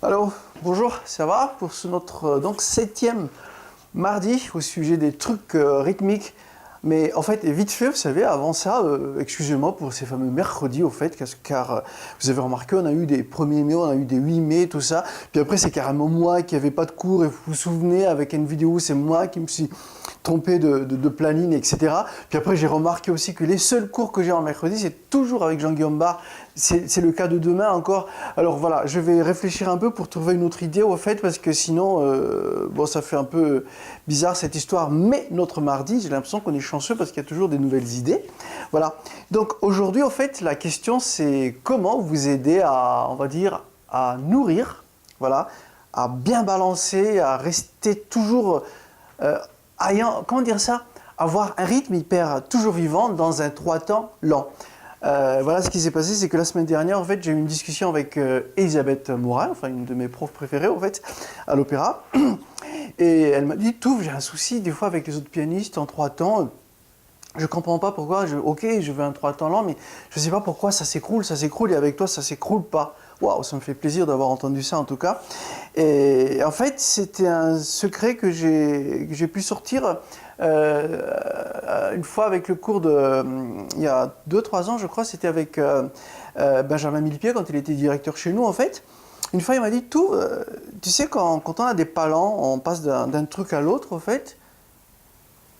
Alors, bonjour, ça va pour notre donc 7e mardi au sujet des trucs rythmiques. Mais en fait, vite fait, vous savez, avant ça, excusez-moi pour ces fameux mercredis, au fait, car vous avez remarqué, on a eu des 1er mai, on a eu des 8 mai, tout ça. Puis après, c'est carrément moi qui n'avais pas de cours, et vous vous souvenez, avec une vidéo, c'est moi qui me suis trompé de planning, etc. Puis après, j'ai remarqué aussi que les seuls cours que j'ai en mercredi, c'est toujours avec Jean-Guillaume Barre. C'est le cas de demain encore. Alors voilà, je vais réfléchir un peu pour trouver une autre idée, au fait, parce que sinon, bon, ça fait un peu bizarre cette histoire. Mais notre mardi, j'ai l'impression qu'on est chanceux parce qu'il y a toujours des nouvelles idées. Voilà. Donc aujourd'hui, au fait, la question, c'est comment vous aider à, on va dire, à nourrir, voilà, à bien balancer, à rester toujours ayant, comment dire ça, avoir un rythme hyper toujours vivant dans un 3 temps lent. Voilà ce qui s'est passé, c'est que la semaine dernière, en fait, j'ai eu une discussion avec Elisabeth Morin, enfin une de mes profs préférées, en fait, à l'opéra. Et elle m'a dit, Touf, j'ai un souci des fois avec les autres pianistes en 3 temps. Je comprends pas pourquoi, ok, je veux un 3 temps lent, mais je sais pas pourquoi ça s'écroule, et avec toi, ça s'écroule pas. Waouh, ça me fait plaisir d'avoir entendu ça en tout cas. Et en fait, c'était un secret que j'ai pu sortir une fois avec le cours il y a 2-3 ans, je crois, c'était avec Benjamin Millepied quand il était directeur chez nous en fait. Une fois, il m'a dit, tu sais, quand on a des pas lents, on passe d'un truc à l'autre en fait,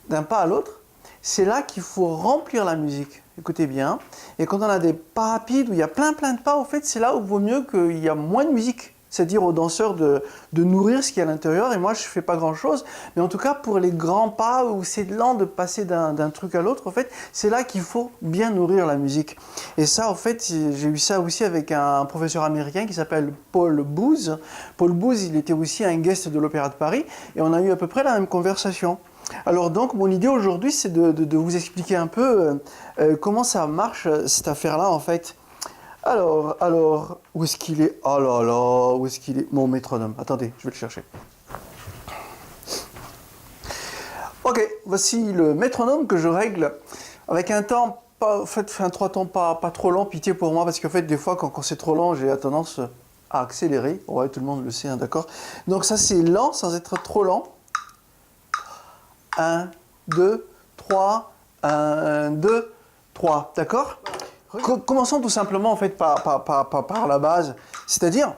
d'un pas à l'autre. C'est là qu'il faut remplir la musique. Écoutez bien. Et quand on a des pas rapides, où il y a plein de pas, en fait, c'est là où il vaut mieux qu'il y a moins de musique. C'est-à-dire aux danseurs de nourrir ce qu'il y a à l'intérieur. Et moi, je ne fais pas grand-chose. Mais en tout cas, pour les grands pas, où c'est lent de passer d'un truc à l'autre, en fait, c'est là qu'il faut bien nourrir la musique. Et ça, en fait, j'ai eu ça aussi avec un professeur américain qui s'appelle Paul Booth. Paul Booth, il était aussi un guest de l'Opéra de Paris. Et on a eu à peu près la même conversation. Alors donc, mon idée aujourd'hui, c'est de vous expliquer un peu comment ça marche, cette affaire-là, en fait. Alors, où est-ce qu'il est? Oh là là, où est-ce qu'il est? Mon métronome. Attendez, je vais le chercher. Ok, voici le métronome que je règle avec un temps, en fait, un 3 temps pas trop lent, pitié pour moi, parce qu'en fait, des fois, quand c'est trop lent, j'ai tendance à accélérer. Ouais, tout le monde le sait, hein, d'accord? Donc ça, c'est lent sans être trop lent. 1, 2, 3, 1, 2, 3, d'accord? Commençons tout simplement en fait par la base, c'est-à-dire,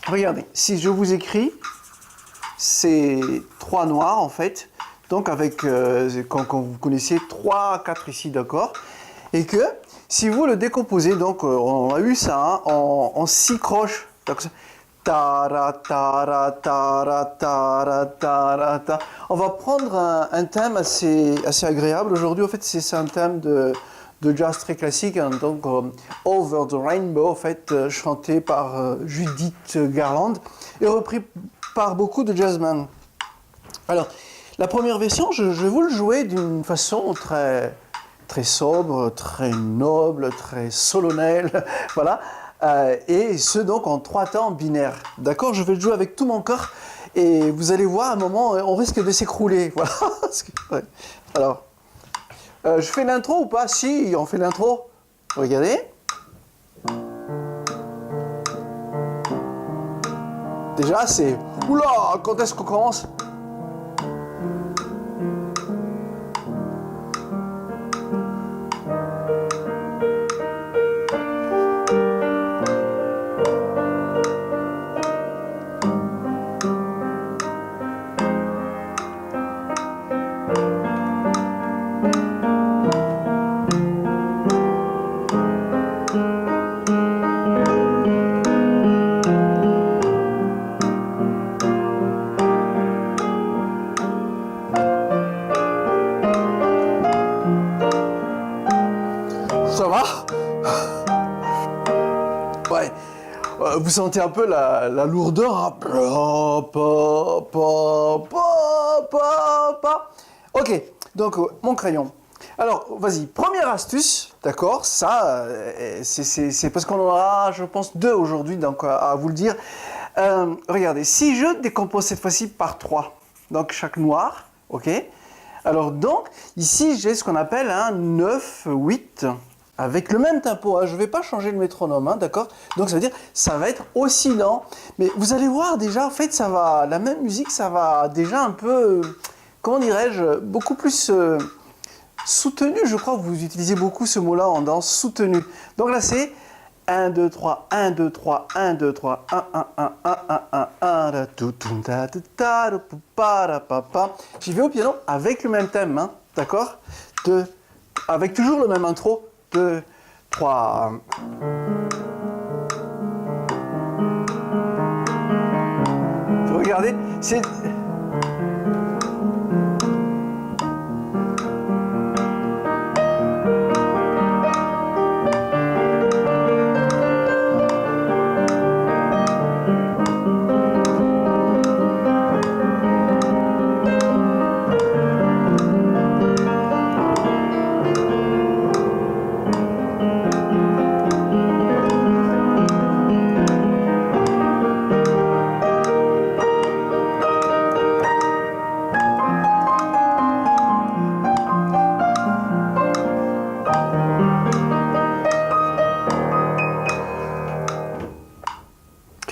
regardez, si je vous écris ces 3 noirs en fait, donc avec, quand vous connaissez 3, 4 ici, d'accord? Et que, si vous le décomposez, donc on a eu ça hein, en 6 croches, donc, tara, tara, tara, tara, tara, tara. On va prendre un thème assez agréable aujourd'hui. En fait, c'est un thème de jazz très classique, hein, donc Over the Rainbow, en fait, chanté par Judith Garland et repris par beaucoup de jazzmen. Alors, la première version, je vais vous le jouer d'une façon très sobre, très noble, très solennelle, voilà. Et ce donc en 3 temps binaires. D'accord? Je vais le jouer avec tout mon corps et vous allez voir à un moment, on risque de s'écrouler. Voilà. Ouais. Alors, je fais l'intro ou pas? Si, on fait l'intro. Regardez. Déjà, c'est... Oula, quand est-ce qu'on commence? Ça va? Ouais. Vous sentez un peu la lourdeur, hein? Ok, donc mon crayon. Alors, vas-y, première astuce, d'accord? Ça, c'est parce qu'on en aura, je pense, 2 aujourd'hui, donc à vous le dire. Regardez, si je décompose cette fois-ci par 3, donc chaque noir, ok? Alors donc, ici, j'ai ce qu'on appelle un 9, 8, avec le même tempo, hein. Je ne vais pas changer le métronome, hein, d'accord? Donc ça veut dire ça va être aussi lent. Mais vous allez voir déjà, en fait, ça va, la même musique, ça va déjà un peu, comment dirais-je, beaucoup plus soutenu. Je crois que vous utilisez beaucoup ce mot-là en danse, soutenu. Donc là, c'est 1, 2, 3, 1, 2, 3, 1, 2, 3, 1, 1, 1, 1, 1, 1, 1, 1, tout, tout, ta, ta, ta, ta, pa, pa, pa, pa. J'y vais au piano avec le même thème, hein, d'accord? Avec toujours le même intro. 2, 3. Regardez, c'est...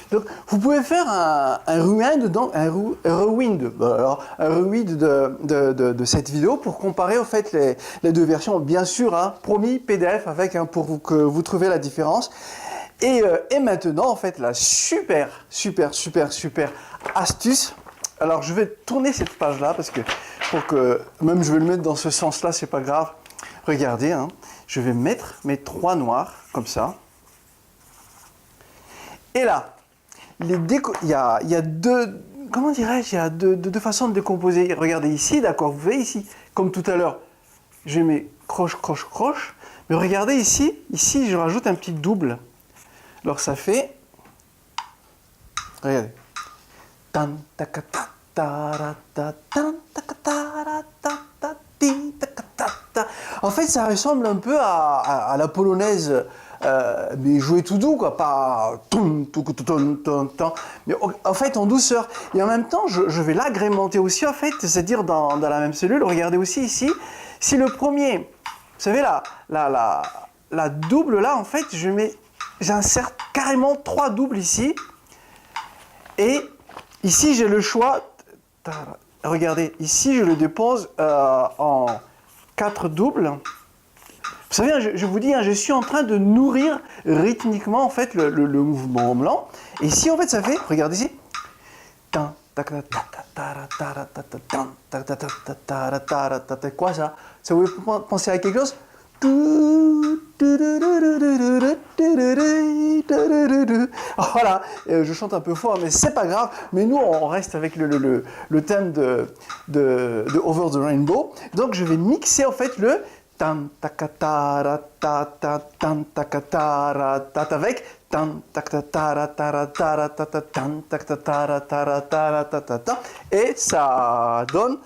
Donc, vous pouvez faire un rewind, de cette vidéo pour comparer au fait les deux versions. Bien sûr, hein, promis PDF avec pour que vous trouviez la différence. Et maintenant, en fait, la super astuce. Alors, je vais tourner cette page-là parce que pour que même je vais le mettre dans ce sens-là, c'est pas grave. Regardez, hein, je vais mettre mes 3 noirs comme ça. Et là. Il y a deux, comment dirais-je, il y a deux façons de décomposer. Regardez ici, d'accord, vous voyez ici, comme tout à l'heure, je mets croche, croche, croche. Mais regardez ici, je rajoute un petit double. Alors ça fait, regardez. Tan, taka, ta, ta, ra, ta, tan, taka, ta, ra, ta, ta, ti, taka, ta, ta. En fait, ça ressemble un peu à la polonaise. Mais jouer tout doux, quoi, pas mais en fait en douceur. Et en même temps, je vais l'agrémenter aussi, en fait, c'est-à-dire dans la même cellule. Regardez aussi ici, si le premier, vous savez, la double là, en fait, j'insère carrément 3 doubles ici. Et ici, j'ai le choix. Regardez, ici, je le dépose en 4 doubles. Vous savez, je vous dis, hein, je suis en train de nourrir rythmiquement en fait le mouvement blanc. Et ici, en fait, ça fait, regardez ici. Quoi ça? Ça vous fait penser à quelque chose? Voilà, je chante un peu fort, mais c'est pas grave. Mais nous, on reste avec le thème de Over the Rainbow. Donc, je vais mixer en fait le tan takatara ta ta tan takatara ta avec tan takatara ta ta ta tan takatara ta ta ta et ça donne.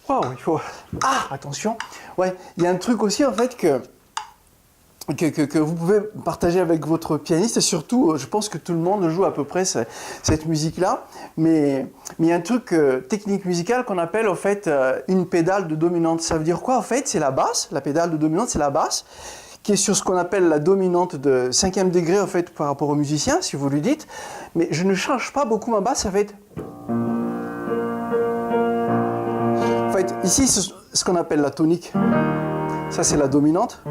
Waouh, il faut. Ah, attention. Ouais, il y a un truc aussi en fait que vous pouvez partager avec votre pianiste, et surtout, je pense que tout le monde joue à peu près cette musique-là, mais il y a un truc technique musicale qu'on appelle en fait une pédale de dominante. Ça veut dire quoi en fait? C'est la basse, la pédale de dominante, c'est la basse, qui est sur ce qu'on appelle la dominante de 5e degré en fait par rapport aux musiciens, si vous lui dites, mais je ne change pas beaucoup ma basse, ça va être... En fait, ici, c'est ce qu'on appelle la tonique, ça c'est la dominante.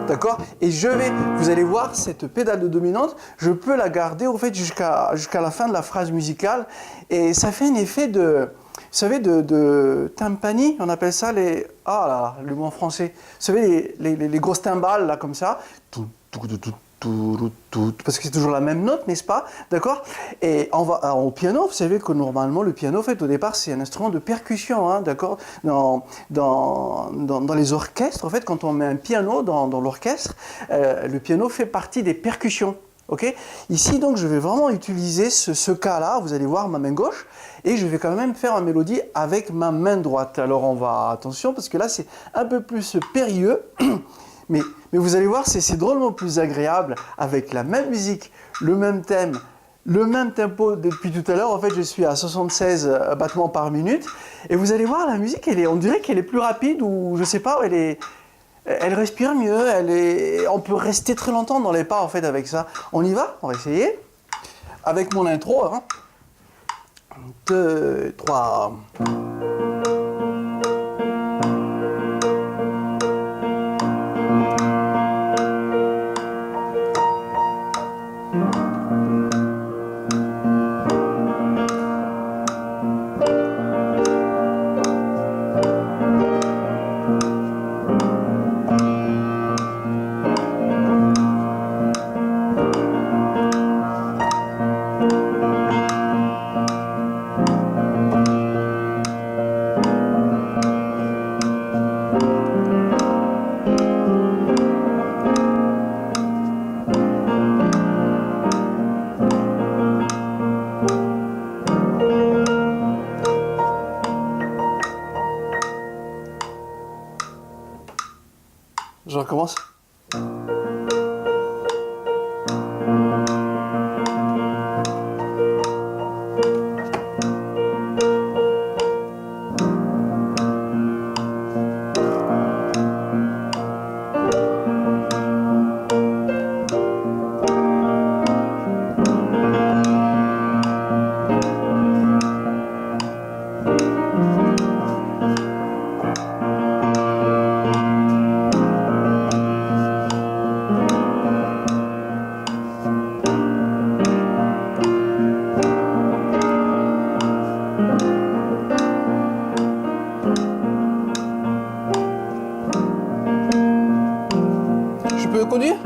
D'accord? Et vous allez voir, cette pédale de dominante, je peux la garder au fait jusqu'à la fin de la phrase musicale. Et ça fait un effet de, vous savez, de tympanie, on appelle ça les... Ah là, le mot en français. Vous savez, les grosses timbales, là, comme ça. Parce que c'est toujours la même note, n'est-ce pas? D'accord? Et au piano, vous savez que normalement, le piano, en fait, au départ, c'est un instrument de percussion, hein, d'accord? Dans les orchestres, en fait, quand on met un piano dans l'orchestre, le piano fait partie des percussions. Okay? Ici, donc, je vais vraiment utiliser ce cas-là, vous allez voir ma main gauche, et je vais quand même faire une mélodie avec ma main droite. Alors, attention, parce que là, c'est un peu plus périlleux. Mais vous allez voir, c'est drôlement plus agréable avec la même musique, le même thème, le même tempo depuis tout à l'heure. En fait, je suis à 76 battements par minute. Et vous allez voir, la musique, on dirait qu'elle est plus rapide ou je sais pas, elle est Elle respire mieux, on peut rester très longtemps dans les pas en fait avec ça. On y va? On va essayer. Avec mon intro, hein. 2, 3. Je recommence. Je peux conduire?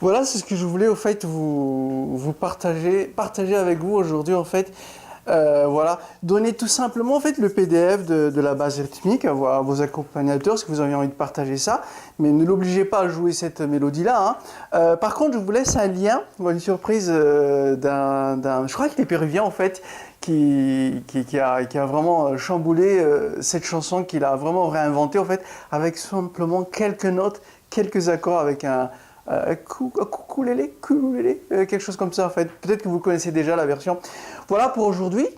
Voilà, c'est ce que je voulais au fait vous partager avec vous aujourd'hui en fait. Voilà, donner tout simplement en fait le PDF de la base rythmique à vos accompagnateurs si vous avez envie de partager ça, mais ne l'obligez pas à jouer cette mélodie-là, hein. Par contre, je vous laisse un lien, une surprise je crois qu'il est péruvien en fait, qui a vraiment chamboulé cette chanson, qu'il a vraiment réinventée en fait, avec simplement quelques notes, quelques accords avec un ukulélé, quelque chose comme ça en fait. Peut-être que vous connaissez déjà la version. Voilà pour aujourd'hui.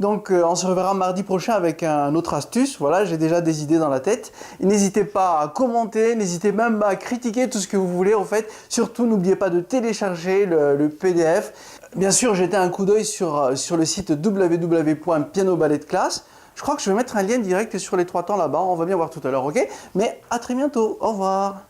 Donc on se reverra mardi prochain avec un autre astuce. Voilà, j'ai déjà des idées dans la tête. N'hésitez pas à commenter, n'hésitez même à critiquer tout ce que vous voulez en fait. Surtout, n'oubliez pas de télécharger le PDF. Bien sûr, jetez un coup d'œil sur le site www.pianoballetclass. Je crois que je vais mettre un lien direct sur les 3 temps là-bas. On va bien voir tout à l'heure, ok? Mais à très bientôt. Au revoir.